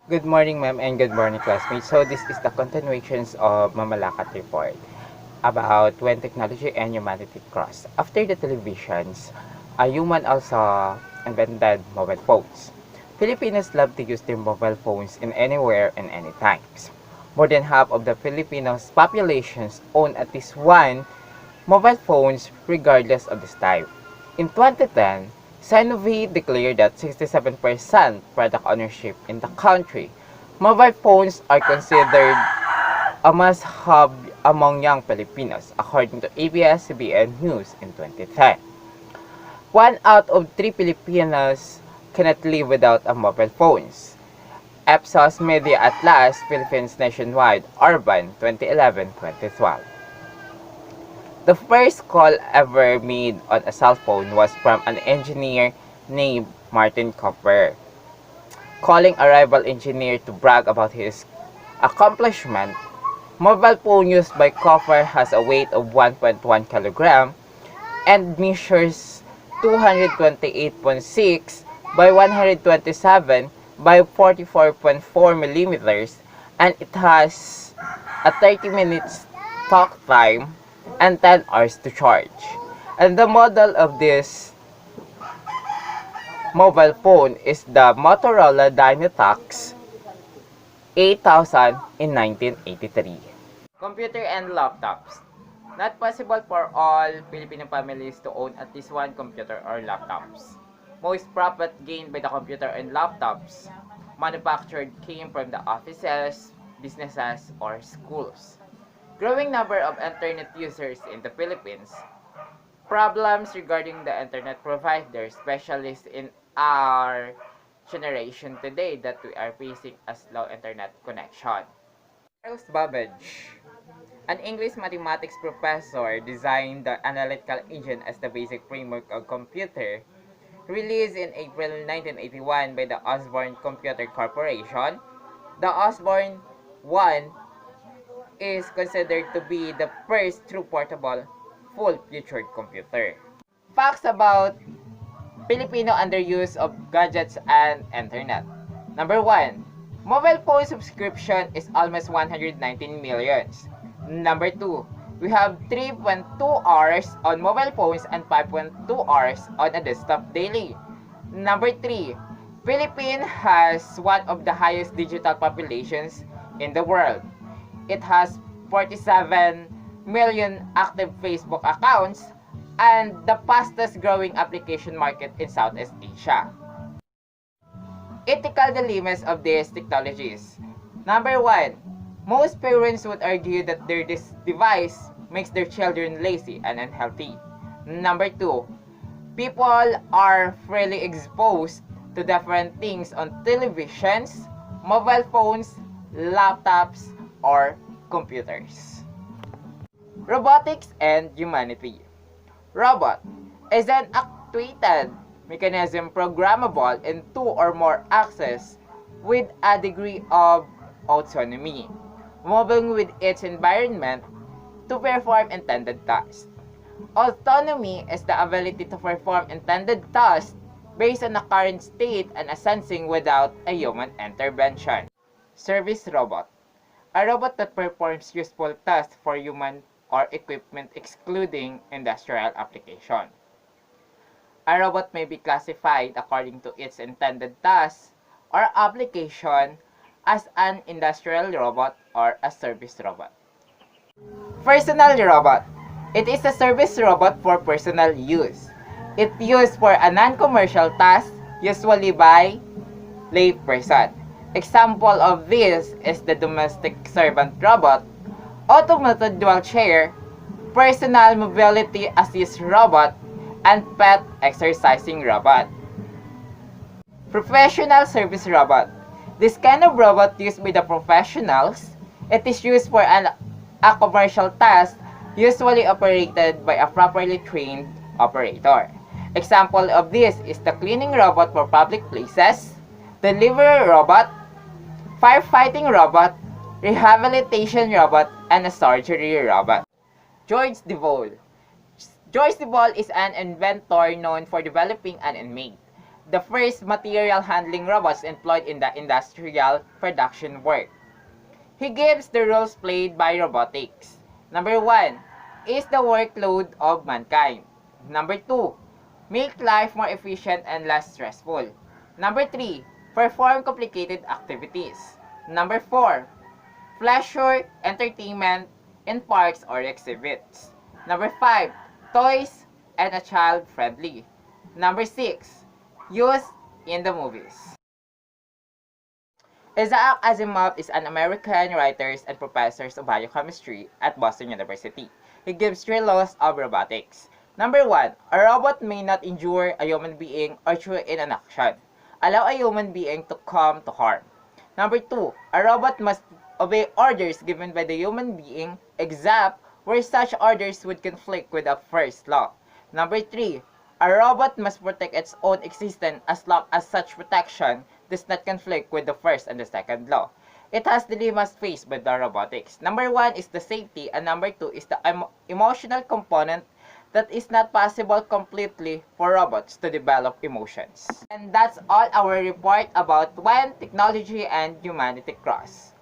Good morning, ma'am, and good morning, classmates. So this is the continuations of Mamalakat report about when technology and humanity cross. After the televisions, a human also invented mobile phones. Filipinos love to use their mobile phones in anywhere and anytime. More than half of the Filipinos' populations own at least one mobile phones regardless of the style. In 2010, Sanofi declared that 67% product ownership in the country. Mobile phones are considered a must-have among young Filipinos, according to ABS-CBN News in 2010. One out of three Filipinos cannot live without a mobile phones. EPSOS Media Atlas, Philippines Nationwide, Urban, 2011-2012. The first call ever made on a cell phone was from an engineer named Martin Cooper. Calling a rival engineer to brag about his accomplishment, mobile phone used by Cooper has a weight of 1.1 kilogram and measures 228.6 by 127 by 44.4 millimeters, and it has a 30 minutes talk time and 10 hours to charge. And the model of this mobile phone is the Motorola Dynatax 8000 in 1983. Computer and laptops. Not possible for all Filipino families to own at least one computer or laptops. Most profit gained by the computer and laptops manufactured came from the offices, businesses, or schools. Growing number of internet users in the Philippines. Problems regarding the internet provider, specialists in our generation today that we are facing a slow internet connection. Charles Babbage, an English mathematics professor, designed the analytical engine as the basic framework of computer. Released in April 1981 by the Osborne Computer Corporation, the Osborne 1 is considered to be the first true portable, full-featured computer. Facts about Filipino underuse of gadgets and internet. Number 1. Mobile phone subscription is almost 119 millions. Number 2. We have 3.2 hours on mobile phones and 5.2 hours on a desktop daily. Number 3. Philippines has one of the highest digital populations in the world. It has 47 million active Facebook accounts and the fastest growing application market in Southeast Asia. Ethical dilemmas of these technologies. Number 1. Most parents would argue that this device makes their children lazy and unhealthy. Number 2. People are freely exposed to different things on televisions, mobile phones, laptops, or computers. Robotics and humanity. Robot is an actuated mechanism programmable in two or more axes with a degree of autonomy, moving with its environment to perform intended tasks. Autonomy is the ability to perform intended tasks based on the current state and a sensing without a human intervention. Service robot. A robot that performs useful tasks for human or equipment excluding industrial application. A robot may be classified according to its intended task or application as an industrial robot or a service robot. Personal robot. It is a service robot for personal use. It used for a non-commercial task, usually by layperson. Example of this is the domestic servant robot, automated dual chair, personal mobility assist robot, and pet exercising robot. Professional service robot. This kind of robot used by the professionals. It is used for a commercial task, usually operated by a properly trained operator. Example of this is the cleaning robot for public places, delivery robot, firefighting robot, rehabilitation robot, and a surgery robot. George DeVol. George DeVol is an inventor known for developing an inmate the first material handling robots employed in the industrial production work. He gives the roles played by robotics. Number 1 is the workload of mankind. Number 2, make life more efficient and less stressful. Number 3, perform complicated activities. Number 4, pleasure, entertainment in parks or exhibits. Number 5, toys and a child-friendly. Number 6, use in the movies. Isaac Asimov is an American writer and professor of biochemistry at Boston University. He gives 3 laws of robotics. Number 1, a robot may not injure a human being or through in an action. Allow a human being to come to harm. Number 2, a robot must obey orders given by the human being, except where such orders would conflict with the first law. Number 3, a robot must protect its own existence as long as such protection does not conflict with the first and the second law. It has dilemmas faced by the robotics. Number 1 is the safety, and number 2 is the emotional component that is not possible completely for robots to develop emotions. And that's all our report about when technology and humanity cross.